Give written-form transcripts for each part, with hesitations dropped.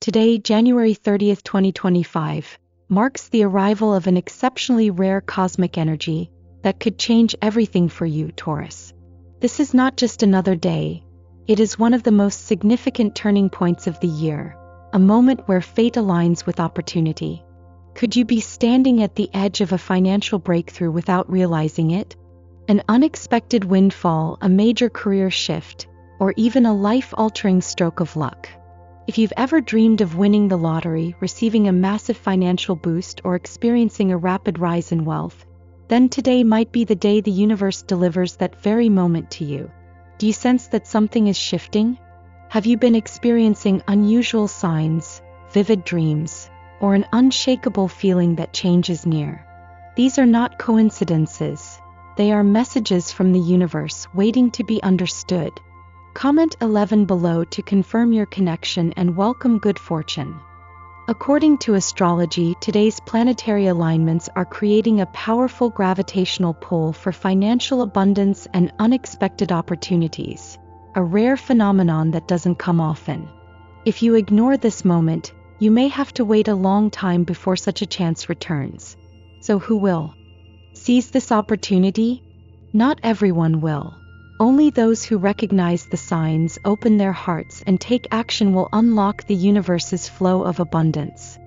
Today, January 30th, 2025, marks the arrival of an exceptionally rare cosmic energy that could change everything for you, Taurus. This is not just another day, it is one of the most significant turning points of the year, a moment where fate aligns with opportunity. Could you be standing at the edge of a financial breakthrough without realizing it? An unexpected windfall, a major career shift, or even a life-altering stroke of luck. If you've ever dreamed of winning the lottery, receiving a massive financial boost, or experiencing a rapid rise in wealth, then today might be the day the universe delivers that very moment to you. Do you sense that something is shifting? Have you been experiencing unusual signs, vivid dreams, or an unshakable feeling that change is near? These are not coincidences. They are messages from the universe waiting to be understood. Comment 11 below to confirm your connection and welcome good fortune. According to astrology, today's planetary alignments are creating a powerful gravitational pull for financial abundance and unexpected opportunities, a rare phenomenon that doesn't come often. If you ignore this moment, you may have to wait a long time before such a chance returns. So who will seize this opportunity? Not everyone will. Only those who recognize the signs, open their hearts, and take action will unlock the universe's flow of abundance.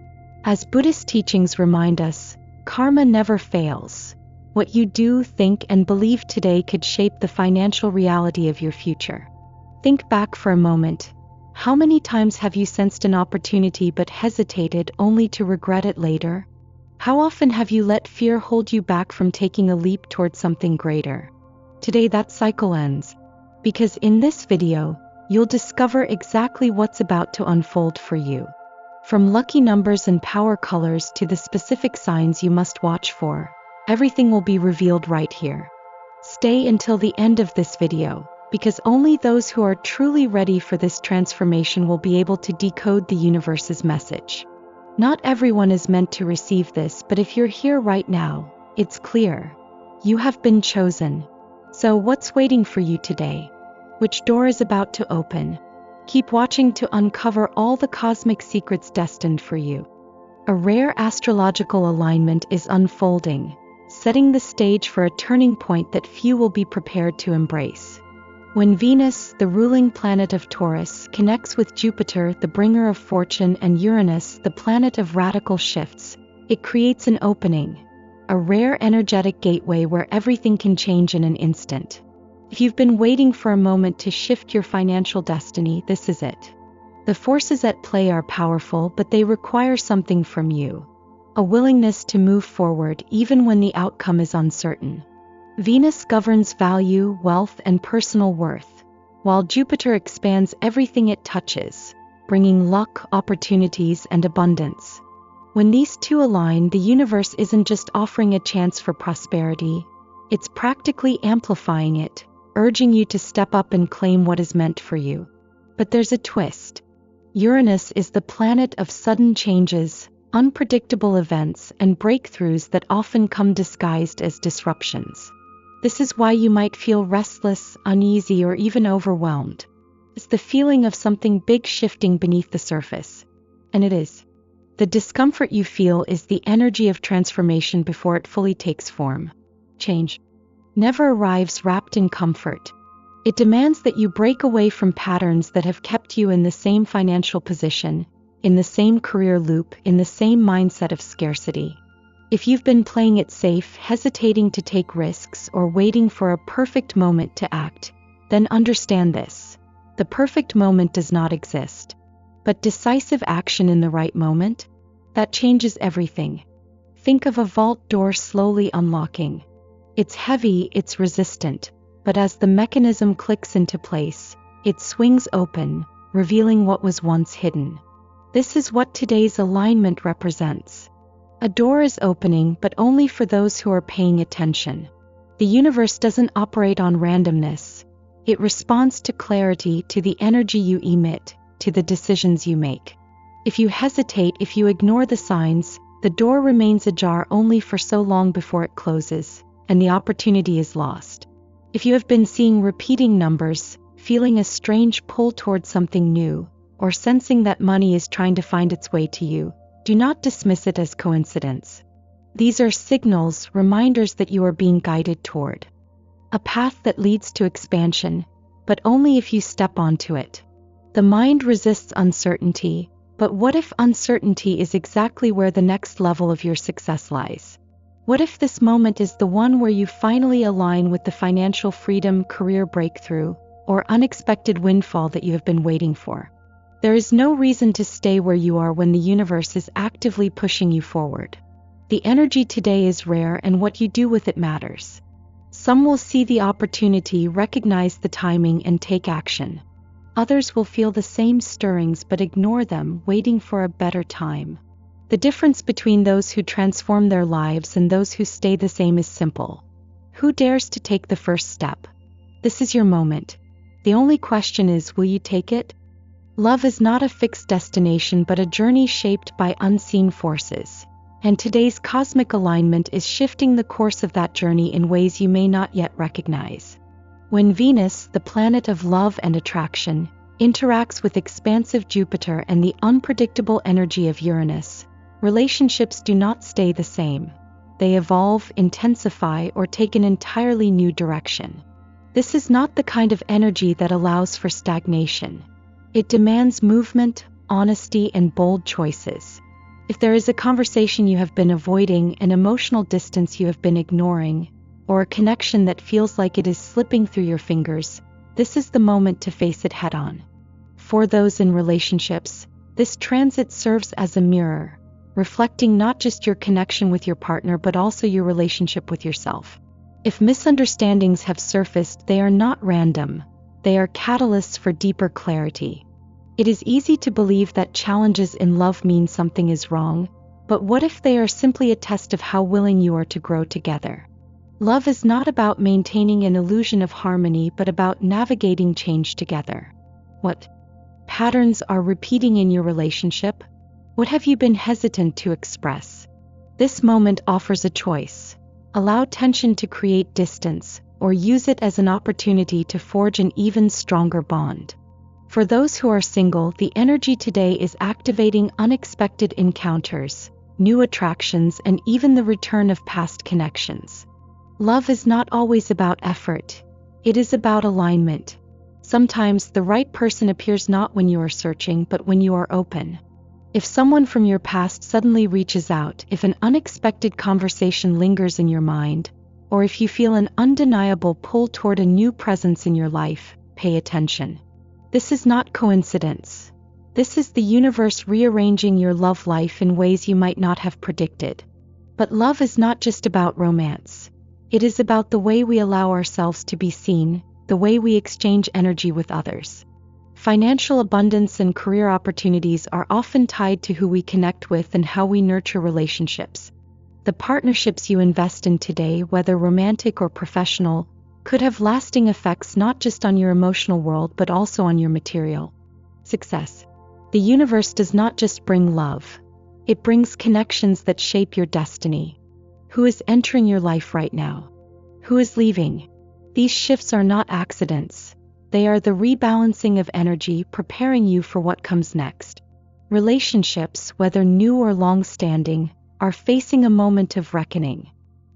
As Buddhist teachings remind us, karma never fails. What you do, think, and believe today could shape the financial reality of your future. Think back for a moment. How many times have you sensed an opportunity but hesitated only to regret it later? How often have you let fear hold you back from taking a leap towards something greater? Today that cycle ends, because in this video, you'll discover exactly what's about to unfold for you. From lucky numbers and power colors to the specific signs you must watch for, everything will be revealed right here. Stay until the end of this video, because only those who are truly ready for this transformation will be able to decode the universe's message. Not everyone is meant to receive this, but if you're here right now, it's clear. You have been chosen. So what's waiting for you today? Which door is about to open? Keep watching to uncover all the cosmic secrets destined for you. A rare astrological alignment is unfolding, setting the stage for a turning point that few will be prepared to embrace. When Venus, the ruling planet of Taurus, connects with Jupiter, the bringer of fortune, and Uranus, the planet of radical shifts, it creates an opening. A rare energetic gateway where everything can change in an instant. If you've been waiting for a moment to shift your financial destiny, this is it. The forces at play are powerful, but they require something from you. A willingness to move forward even when the outcome is uncertain. Venus governs value, wealth, and personal worth, while Jupiter expands everything it touches, bringing luck, opportunities, and abundance. When these two align, the universe isn't just offering a chance for prosperity, it's practically amplifying it, urging you to step up and claim what is meant for you. But there's a twist. Uranus is the planet of sudden changes, unpredictable events, and breakthroughs that often come disguised as disruptions. This is why you might feel restless, uneasy, or even overwhelmed. It's the feeling of something big shifting beneath the surface. And it is. The discomfort you feel is the energy of transformation before it fully takes form. Change never arrives wrapped in comfort. It demands that you break away from patterns that have kept you in the same financial position, in the same career loop, in the same mindset of scarcity. If you've been playing it safe, hesitating to take risks, or waiting for a perfect moment to act, then understand this. The perfect moment does not exist. But decisive action in the right moment? That changes everything. Think of a vault door slowly unlocking. It's heavy, it's resistant, but as the mechanism clicks into place, it swings open, revealing what was once hidden. This is what today's alignment represents. A door is opening, but only for those who are paying attention. The universe doesn't operate on randomness. It responds to clarity, to the energy you emit, to the decisions you make. If you hesitate, if you ignore the signs, the door remains ajar only for so long before it closes, and the opportunity is lost. If you have been seeing repeating numbers, feeling a strange pull towards something new, or sensing that money is trying to find its way to you, do not dismiss it as coincidence. These are signals, reminders that you are being guided toward a path that leads to expansion, but only if you step onto it. The mind resists uncertainty, but what if uncertainty is exactly where the next level of your success lies? What if this moment is the one where you finally align with the financial freedom, career breakthrough, or unexpected windfall that you have been waiting for? There is no reason to stay where you are when the universe is actively pushing you forward. The energy today is rare, and what you do with it matters. Some will see the opportunity, recognize the timing, and take action. Others will feel the same stirrings but ignore them, waiting for a better time. The difference between those who transform their lives and those who stay the same is simple. Who dares to take the first step? This is your moment. The only question is, will you take it? Love is not a fixed destination but a journey shaped by unseen forces. And today's cosmic alignment is shifting the course of that journey in ways you may not yet recognize. When Venus, the planet of love and attraction, interacts with expansive Jupiter and the unpredictable energy of Uranus, relationships do not stay the same. They evolve, intensify, or take an entirely new direction. This is not the kind of energy that allows for stagnation. It demands movement, honesty, and bold choices. If there is a conversation you have been avoiding, an emotional distance you have been ignoring, or a connection that feels like it is slipping through your fingers, this is the moment to face it head-on. For those in relationships, this transit serves as a mirror, reflecting not just your connection with your partner but also your relationship with yourself. If misunderstandings have surfaced, they are not random. They are catalysts for deeper clarity. It is easy to believe that challenges in love mean something is wrong, but what if they are simply a test of how willing you are to grow together? Love is not about maintaining an illusion of harmony but about navigating change together. What patterns are repeating in your relationship? What have you been hesitant to express? This moment offers a choice. Allow tension to create distance, or use it as an opportunity to forge an even stronger bond. For those who are single, the energy today is activating unexpected encounters, new attractions, and even the return of past connections. Love is not always about effort. It is about alignment. Sometimes the right person appears not when you are searching, but when you are open. If someone from your past suddenly reaches out, if an unexpected conversation lingers in your mind, or if you feel an undeniable pull toward a new presence in your life, pay attention. This is not coincidence. This is the universe rearranging your love life in ways you might not have predicted. But love is not just about romance. It is about the way we allow ourselves to be seen, the way we exchange energy with others. Financial abundance and career opportunities are often tied to who we connect with and how we nurture relationships. The partnerships you invest in today, whether romantic or professional, could have lasting effects not just on your emotional world but also on your material success. The universe does not just bring love. It brings connections that shape your destiny. Who is entering your life right now? Who is leaving? These shifts are not accidents. They are the rebalancing of energy, preparing you for what comes next. Relationships, whether new or long-standing, are facing a moment of reckoning.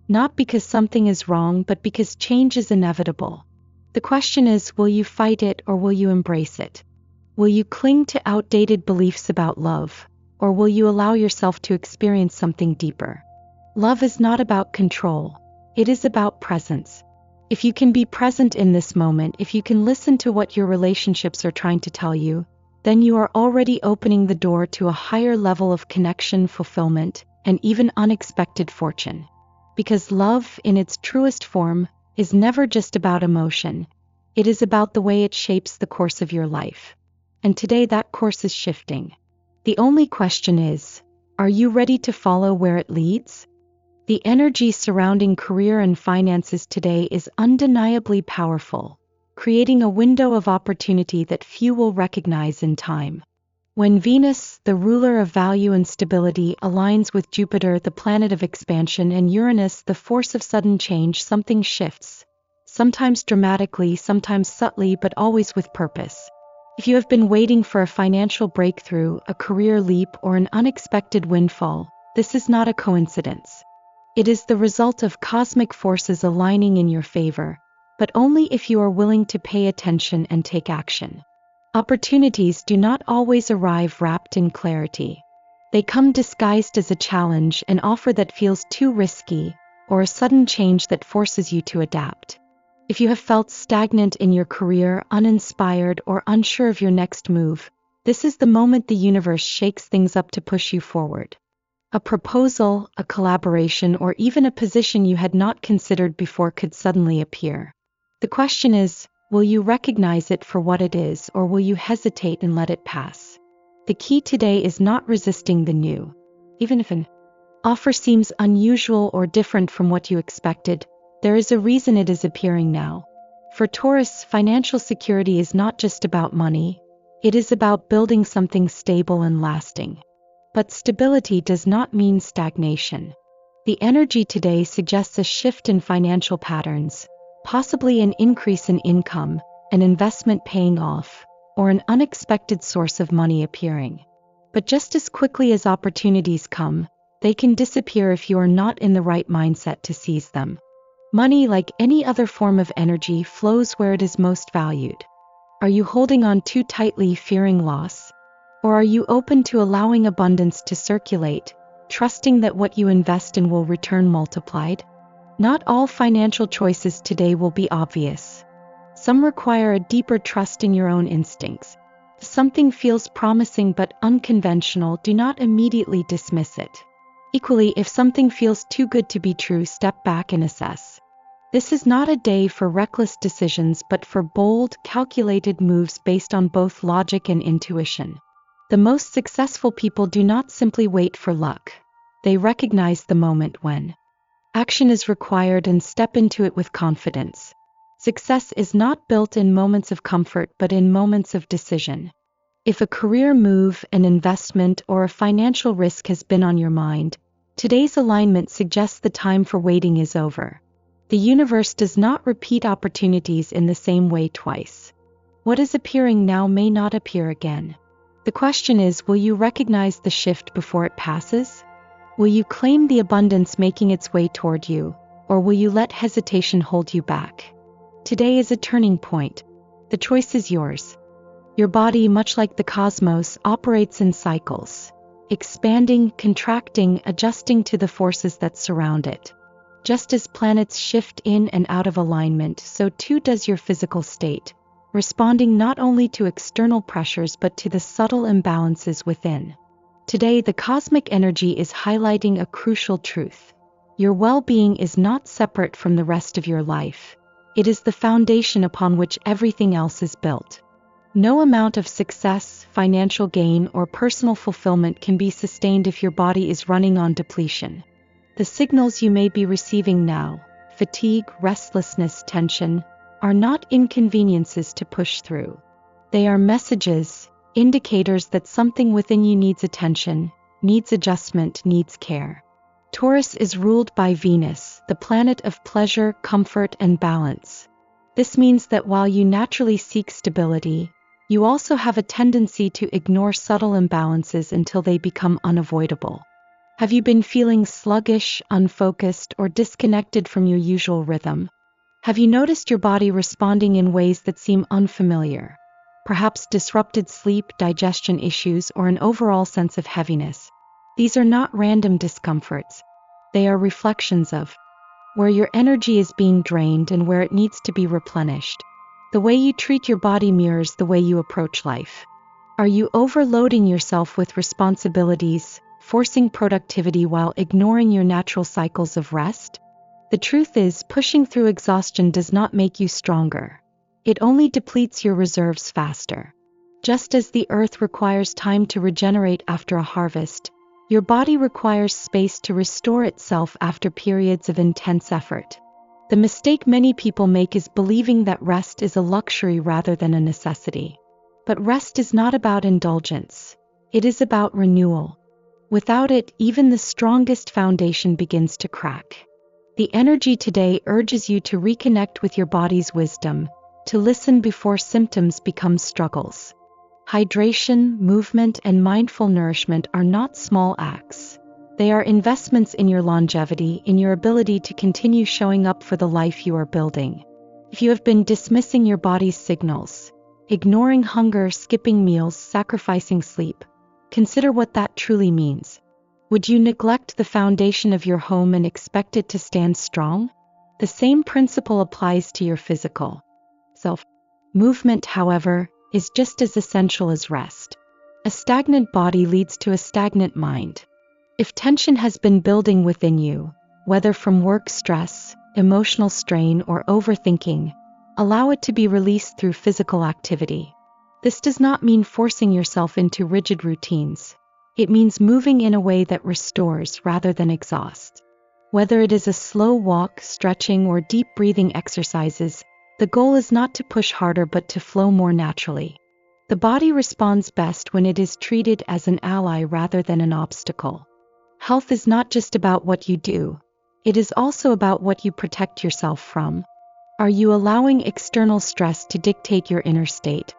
Not because something is wrong, but because change is inevitable. The question is, will you fight it or will you embrace it? Will you cling to outdated beliefs about love, or will you allow yourself to experience something deeper? Love is not about control. It is about presence. If you can be present in this moment, if you can listen to what your relationships are trying to tell you, then you are already opening the door to a higher level of connection, fulfillment, and even unexpected fortune. Because love, in its truest form, is never just about emotion. It is about the way it shapes the course of your life. And today that course is shifting. The only question is, are you ready to follow where it leads? The energy surrounding career and finances today is undeniably powerful, creating a window of opportunity that few will recognize in time. When Venus, the ruler of value and stability, aligns with Jupiter, the planet of expansion, and Uranus, the force of sudden change, something shifts. Sometimes dramatically, sometimes subtly, but always with purpose. If you have been waiting for a financial breakthrough, a career leap, or an unexpected windfall, this is not a coincidence. It is the result of cosmic forces aligning in your favor, but only if you are willing to pay attention and take action. Opportunities do not always arrive wrapped in clarity. They come disguised as a challenge, an offer that feels too risky, or a sudden change that forces you to adapt. If you have felt stagnant in your career, uninspired, or unsure of your next move, this is the moment the universe shakes things up to push you forward. A proposal, a collaboration, or even a position you had not considered before could suddenly appear. The question is, will you recognize it for what it is, or will you hesitate and let it pass? The key today is not resisting the new. Even if an offer seems unusual or different from what you expected, there is a reason it is appearing now. For Taurus, financial security is not just about money, it is about building something stable and lasting. But stability does not mean stagnation. The energy today suggests a shift in financial patterns, possibly an increase in income, an investment paying off, or an unexpected source of money appearing. But just as quickly as opportunities come, they can disappear if you are not in the right mindset to seize them. Money, like any other form of energy, flows where it is most valued. Are you holding on too tightly, fearing loss? Or are you open to allowing abundance to circulate, trusting that what you invest in will return multiplied? Not all financial choices today will be obvious. Some require a deeper trust in your own instincts. If something feels promising but unconventional, do not immediately dismiss it. Equally, if something feels too good to be true, step back and assess. This is not a day for reckless decisions, but for bold, calculated moves based on both logic and intuition. The most successful people do not simply wait for luck. They recognize the moment when action is required and step into it with confidence. Success is not built in moments of comfort, but in moments of decision. If a career move, an investment, or a financial risk has been on your mind, today's alignment suggests the time for waiting is over. The universe does not repeat opportunities in the same way twice. What is appearing now may not appear again. The question is, will you recognize the shift before it passes? Will you claim the abundance making its way toward you, or will you let hesitation hold you back? Today is a turning point. The choice is yours. Your body, much like the cosmos, operates in cycles, expanding, contracting, adjusting to the forces that surround it. Just as planets shift in and out of alignment, so too does your physical state, responding not only to external pressures but to the subtle imbalances within. Today, the cosmic energy is highlighting a crucial truth. Your well-being is not separate from the rest of your life. It is the foundation upon which everything else is built. No amount of success, financial gain, or personal fulfillment can be sustained if your body is running on depletion. The signals you may be receiving now, fatigue, restlessness, tension, are not inconveniences to push through. They are messages, indicators that something within you needs attention, needs adjustment, needs care. Taurus is ruled by Venus, the planet of pleasure, comfort, and balance. This means that while you naturally seek stability, you also have a tendency to ignore subtle imbalances until they become unavoidable. Have you been feeling sluggish, unfocused, or disconnected from your usual rhythm? Have you noticed your body responding in ways that seem unfamiliar? Perhaps disrupted sleep, digestion issues, or an overall sense of heaviness. These are not random discomforts. They are reflections of where your energy is being drained and where it needs to be replenished. The way you treat your body mirrors the way you approach life. Are you overloading yourself with responsibilities, forcing productivity while ignoring your natural cycles of rest? The truth is, pushing through exhaustion does not make you stronger. It only depletes your reserves faster. Just as the earth requires time to regenerate after a harvest, your body requires space to restore itself after periods of intense effort. The mistake many people make is believing that rest is a luxury rather than a necessity. But rest is not about indulgence. It is about renewal. Without it, even the strongest foundation begins to crack. The energy today urges you to reconnect with your body's wisdom, to listen before symptoms become struggles. Hydration, movement, and mindful nourishment are not small acts. They are investments in your longevity, in your ability to continue showing up for the life you are building. If you have been dismissing your body's signals, ignoring hunger, skipping meals, sacrificing sleep, consider what that truly means. Would you neglect the foundation of your home and expect it to stand strong? The same principle applies to your physical self. Movement, however, is just as essential as rest. A stagnant body leads to a stagnant mind. If tension has been building within you, whether from work stress, emotional strain, or overthinking, allow it to be released through physical activity. This does not mean forcing yourself into rigid routines. It means moving in a way that restores rather than exhausts. Whether it is a slow walk, stretching, or deep breathing exercises, the goal is not to push harder but to flow more naturally. The body responds best when it is treated as an ally rather than an obstacle. Health is not just about what you do. It is also about what you protect yourself from. Are you allowing external stress to dictate your inner state?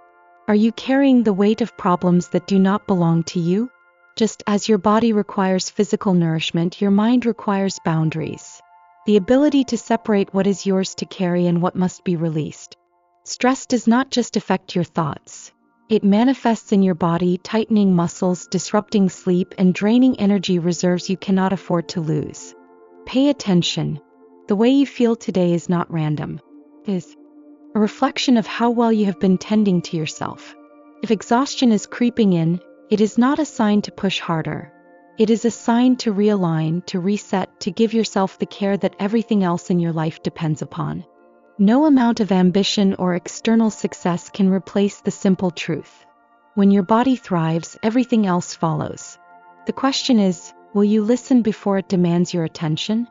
Are you carrying the weight of problems that do not belong to you? Just as your body requires physical nourishment, your mind requires boundaries. The ability to separate what is yours to carry and what must be released. Stress does not just affect your thoughts. It manifests in your body, tightening muscles, disrupting sleep, and draining energy reserves you cannot afford to lose. Pay attention. The way you feel today is not random. It is a reflection of how well you have been tending to yourself. If exhaustion is creeping in, it is not a sign to push harder. It is a sign to realign, to reset, to give yourself the care that everything else in your life depends upon. No amount of ambition or external success can replace the simple truth. When your body thrives, everything else follows. The question is, will you listen before it demands your attention?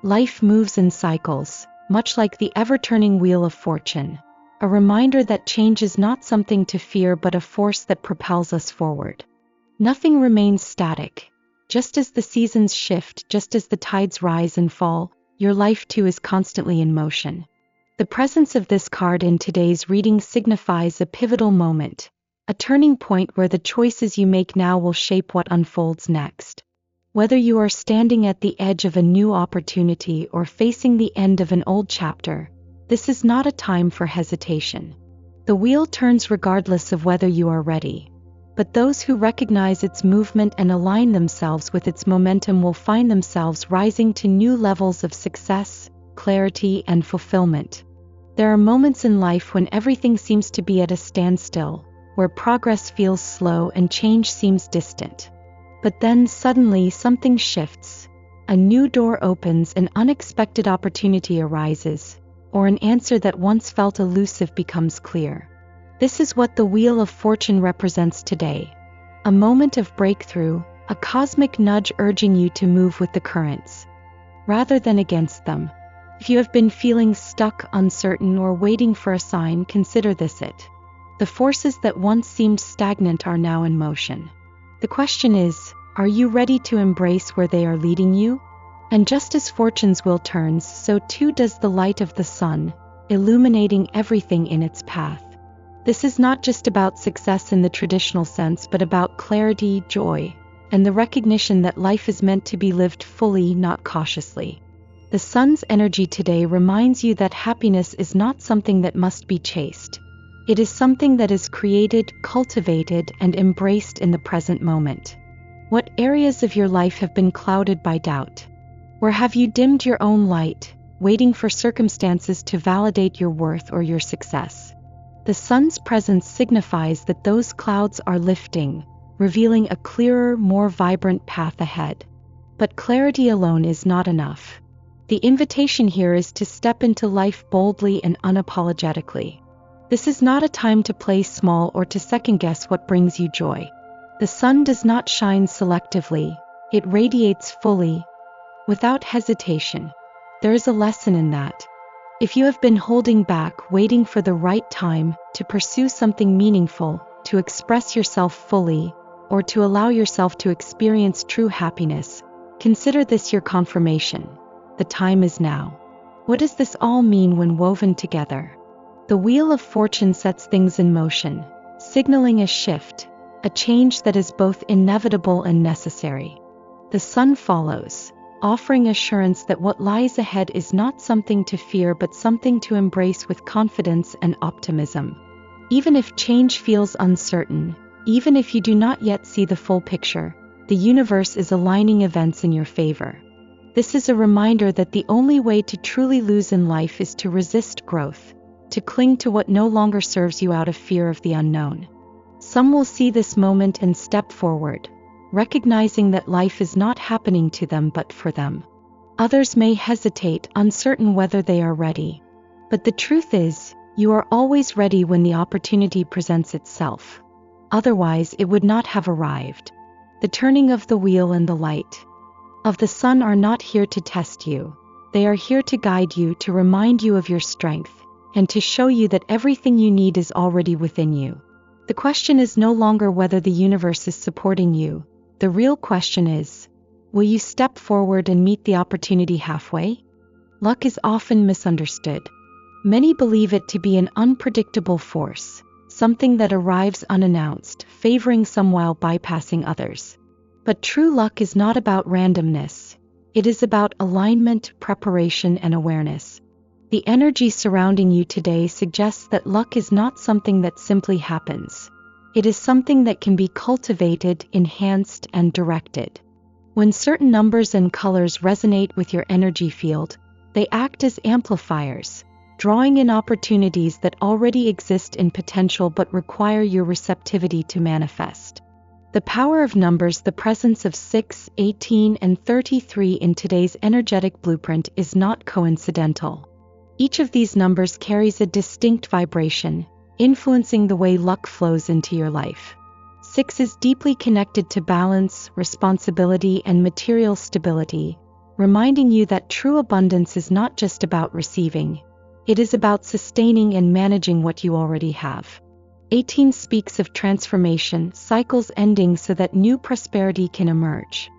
Life moves in cycles, much like the ever-turning wheel of fortune. A reminder that change is not something to fear but a force that propels us forward. Nothing remains static. Just as the seasons shift, just as the tides rise and fall, your life too is constantly in motion. The presence of this card in today's reading signifies a pivotal moment, a turning point where the choices you make now will shape what unfolds next. Whether you are standing at the edge of a new opportunity or facing the end of an old chapter, this is not a time for hesitation. The wheel turns regardless of whether you are ready. But those who recognize its movement and align themselves with its momentum will find themselves rising to new levels of success, clarity, and fulfillment. There are moments in life when everything seems to be at a standstill, where progress feels slow and change seems distant. But then suddenly something shifts. A new door opens, an unexpected opportunity arises, or an answer that once felt elusive becomes clear. This is what the Wheel of Fortune represents today. A moment of breakthrough, a cosmic nudge urging you to move with the currents, rather than against them. If you have been feeling stuck, uncertain, or waiting for a sign, consider this it. The forces that once seemed stagnant are now in motion. The question is, are you ready to embrace where they are leading you? And just as fortune's wheel turns, so too does the light of the sun, illuminating everything in its path. This is not just about success in the traditional sense, but about clarity, joy, and the recognition that life is meant to be lived fully, not cautiously. The sun's energy today reminds you that happiness is not something that must be chased. It is something that is created, cultivated, and embraced in the present moment. What areas of your life have been clouded by doubt? Where have you dimmed your own light, waiting for circumstances to validate your worth or your success? The sun's presence signifies that those clouds are lifting, revealing a clearer, more vibrant path ahead. But clarity alone is not enough. The invitation here is to step into life boldly and unapologetically. This is not a time to play small or to second-guess what brings you joy. The sun does not shine selectively, it radiates fully, without hesitation. There is a lesson in that. If you have been holding back, waiting for the right time to pursue something meaningful, to express yourself fully, or to allow yourself to experience true happiness, consider this your confirmation. The time is now. What does this all mean when woven together? The Wheel of Fortune sets things in motion, signaling a shift, a change that is both inevitable and necessary. The Sun follows, offering assurance that what lies ahead is not something to fear but something to embrace with confidence and optimism. Even if change feels uncertain, even if you do not yet see the full picture, the universe is aligning events in your favor. This is a reminder that the only way to truly lose in life is to resist growth, to cling to what no longer serves you out of fear of the unknown. Some will see this moment and step forward, recognizing that life is not happening to them but for them. Others may hesitate, uncertain whether they are ready. But the truth is, you are always ready when the opportunity presents itself. Otherwise, it would not have arrived. The turning of the wheel and the light of the sun are not here to test you. They are here to guide you, to remind you of your strength, and to show you that everything you need is already within you. The question is no longer whether the universe is supporting you. The real question is, will you step forward and meet the opportunity halfway? Luck is often misunderstood. Many believe it to be an unpredictable force, something that arrives unannounced, favoring some while bypassing others. But true luck is not about randomness. It is about alignment, preparation, and awareness. The energy surrounding you today suggests that luck is not something that simply happens. It is something that can be cultivated, enhanced, and directed. When certain numbers and colors resonate with your energy field, they act as amplifiers, drawing in opportunities that already exist in potential but require your receptivity to manifest. The power of numbers, the presence of 6, 18, and 33 in today's energetic blueprint is not coincidental. Each of these numbers carries a distinct vibration, influencing the way luck flows into your life. 6 is deeply connected to balance, responsibility, and material stability, reminding you that true abundance is not just about receiving. It is about sustaining and managing what you already have. 18 speaks of transformation, cycles ending so that new prosperity can emerge.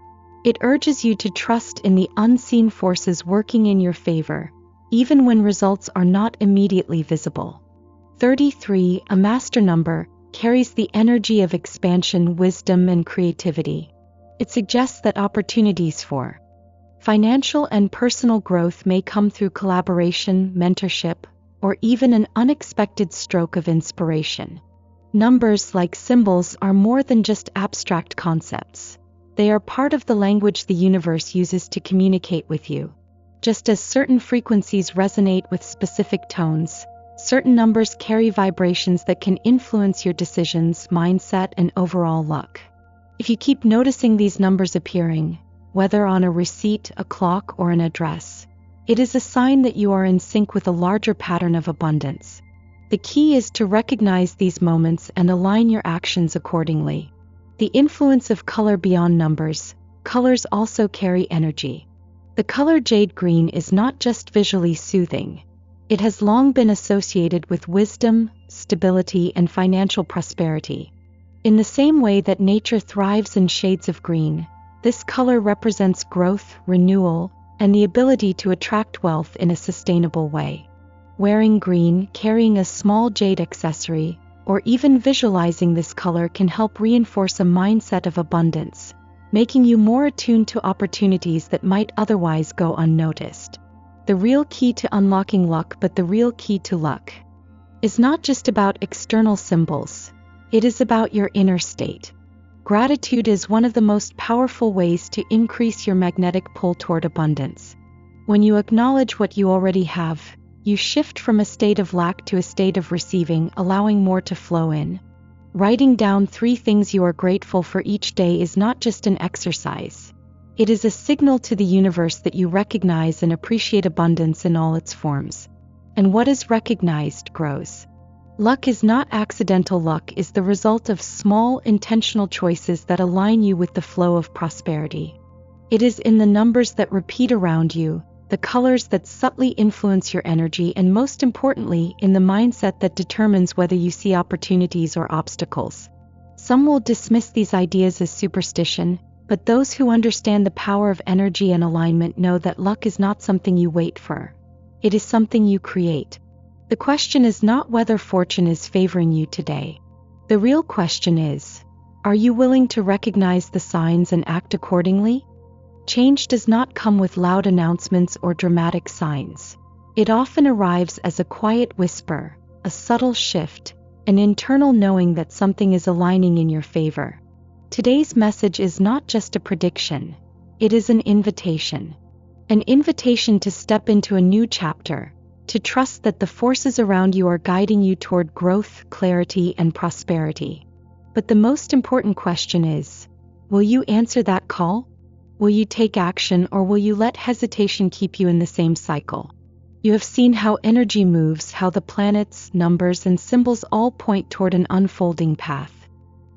It urges you to trust in the unseen forces working in your favor, even when results are not immediately visible. 33, a master number, carries the energy of expansion, wisdom, and creativity. It suggests that opportunities for financial and personal growth may come through collaboration, mentorship, or even an unexpected stroke of inspiration. Numbers, like symbols, are more than just abstract concepts. They are part of the language the universe uses to communicate with you. Just as certain frequencies resonate with specific tones, certain numbers carry vibrations that can influence your decisions, mindset, and overall luck. If you keep noticing these numbers appearing, whether on a receipt, a clock, or an address, it is a sign that you are in sync with a larger pattern of abundance. The key is to recognize these moments and align your actions accordingly. The influence of color beyond numbers. Colors also carry energy. The color jade green is not just visually soothing. It has long been associated with wisdom, stability, and financial prosperity. In the same way that nature thrives in shades of green, this color represents growth, renewal, and the ability to attract wealth in a sustainable way. Wearing green, carrying a small jade accessory, or even visualizing this color can help reinforce a mindset of abundance, making you more attuned to opportunities that might otherwise go unnoticed. The real key to unlocking luck, but the real key to luck, is not just about external symbols. It is about your inner state. Gratitude is one of the most powerful ways to increase your magnetic pull toward abundance. When you acknowledge what you already have, you shift from a state of lack to a state of receiving, allowing more to flow in. Writing down 3 things you are grateful for each day is not just an exercise. It is a signal to the universe that you recognize and appreciate abundance in all its forms. And what is recognized grows. Luck is not accidental. Luck is the result of small, intentional choices that align you with the flow of prosperity. It is in the numbers that repeat around you, the colors that subtly influence your energy, and most importantly, in the mindset that determines whether you see opportunities or obstacles. Some will dismiss these ideas as superstition, but those who understand the power of energy and alignment know that luck is not something you wait for. It is something you create. The question is not whether fortune is favoring you today. The real question is, are you willing to recognize the signs and act accordingly? Change does not come with loud announcements or dramatic signs. It often arrives as a quiet whisper, a subtle shift, an internal knowing that something is aligning in your favor. Today's message is not just a prediction, it is an invitation. An invitation to step into a new chapter, to trust that the forces around you are guiding you toward growth, clarity, and prosperity. But the most important question is, will you answer that call? Will you take action, or will you let hesitation keep you in the same cycle? You have seen how energy moves, how the planets, numbers, and symbols all point toward an unfolding path.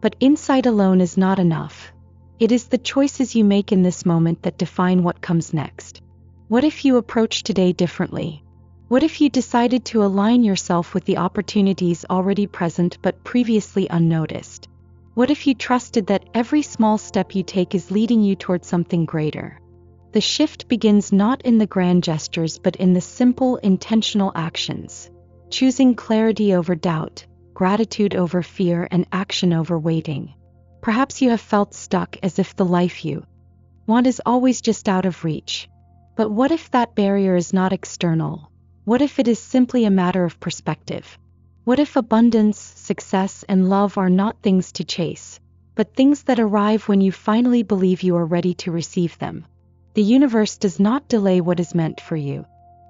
But insight alone is not enough. It is the choices you make in this moment that define what comes next. What if you approach today differently? What if you decided to align yourself with the opportunities already present but previously unnoticed? What if you trusted that every small step you take is leading you toward something greater? The shift begins not in the grand gestures but in the simple, intentional actions. Choosing clarity over doubt, gratitude over fear, and action over waiting. Perhaps you have felt stuck, as if the life you want is always just out of reach. But what if that barrier is not external? What if it is simply a matter of perspective? What if abundance, success, and love are not things to chase, but things that arrive when you finally believe you are ready to receive them? The universe does not delay what is meant for you.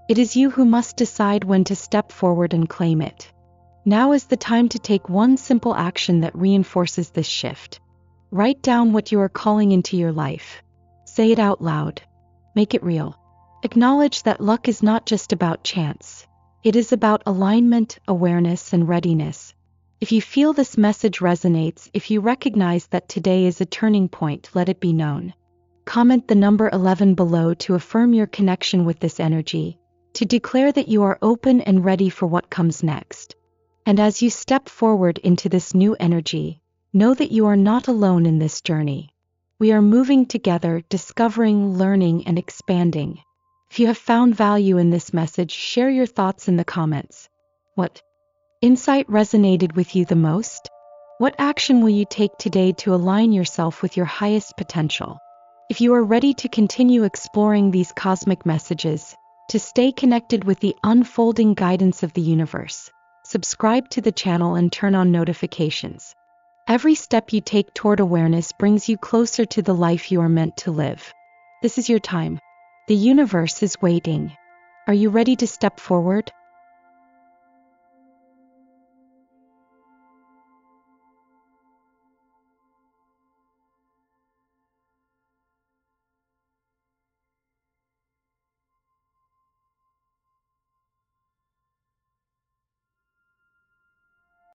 It is you who must decide when to step forward and claim it. Now is the time to take one simple action that reinforces this shift. Write down what you are calling into your life. Say it out loud. Make it real. Acknowledge that luck is not just about chance. It is about alignment, awareness, and readiness. If you feel this message resonates, if you recognize that today is a turning point, let it be known. Comment the number 11 below to affirm your connection with this energy, to declare that you are open and ready for what comes next. And as you step forward into this new energy, know that you are not alone in this journey. We are moving together, discovering, learning, and expanding. If you have found value in this message, share your thoughts in the comments. What insight resonated with you the most? What action will you take today to align yourself with your highest potential? If you are ready to continue exploring these cosmic messages, to stay connected with the unfolding guidance of the universe, subscribe to the channel and turn on notifications. Every step you take toward awareness brings you closer to the life you are meant to live. This is your time. The universe is waiting. Are you ready to step forward?